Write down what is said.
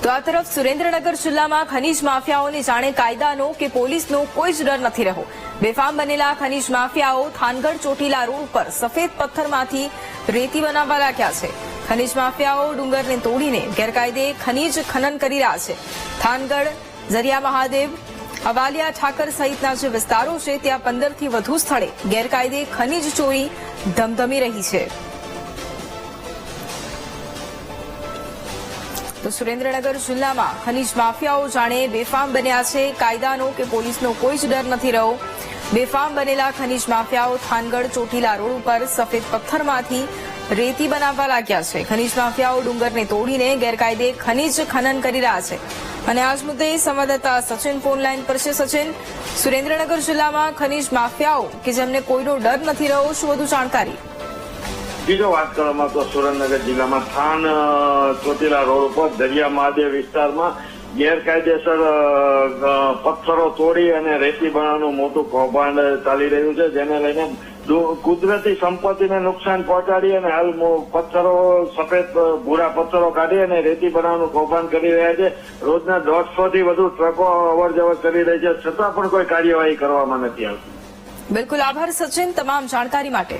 તો આ તરફ સુરેન્દ્રનગર જિલ્લામાં ખનીજ માફિયાઓને જાણે કાયદાનો કે પોલીસનો કોઈ જ ડર નથી રહ્યો। બેફામ બનેલા ખનીજ માફિયાઓ થાનગઢ ચોટીલા રોડ પર સફેદ પથ્થરમાંથી રેતી બનાવવા લાગ્યા છે। ખનીજ માફિયાઓ ડુંગરને તોડીને ગેરકાયદે ખનીજ ખનન કરી રહ્યા છે। થાનગઢ, ઝરિયા મહાદેવ, અવાલિયા ઠાકર સહિતના જે વિસ્તારો છે ત્યાં 15 થી વધુ સ્થળે ગેરકાયદે ખનીજ ચોરી ધમધમી રહી છે। તો સુરેન્દ્રનગર જિલ્લામાં ખનીજ માફિયાઓ જાણે બેફામ બન્યા છે। કાયદાનો કે પોલીસનો કોઈ જ ડર નથી રહ્યો। બેફામ બનેલા ખનીજ માફિયાઓ થાનગઢ ચોટીલા રોડ ઉપર સફેદ પથ્થરમાંથી રેતી બનાવવા લાગ્યા છે। ખનીજ માફિયાઓ ડુંગરને તોડીને ગેરકાયદે ખનીજ ખનન કરી રહ્યા છે। અને આ જ મુદ્દે સંવાદદાતા સચિન ફોન લાઈન પર છે। સચિન, સુરેન્દ્રનગર જિલ્લામાં ખનીજ માફિયાઓ કે જેમને કોઈનો ડર નથી રહ્યો, શું વધુ જાણકારી? બીજો વાત કરવામાં તો સુરેન્દ્રનગર જિલ્લામાં થાન ચોટીલા રોડ ઉપર દરિયા મહાદેવ વિસ્તારમાં ગેરકાયદેસર પથ્થરો તોડી અને રેતી બનાવવાનું મોટું કૌભાંડ ચાલી રહ્યું છે, જેને લઈને કુદરતી સંપત્તિને નુકસાન પહોંચાડી અને હાલ પથ્થરો સફેદ ભૂરા પથ્થરો કાઢી અને રેતી બનાવવાનું કૌભાંડ કરી રહ્યા છે। રોજના 150 થી વધુ ટ્રકો અવરજવર કરી રહી છે, છતાં પણ કોઈ કાર્યવાહી કરવામાં નથી આવતી। બિલકુલ, આભાર સચિન તમામ જાણકારી માટે।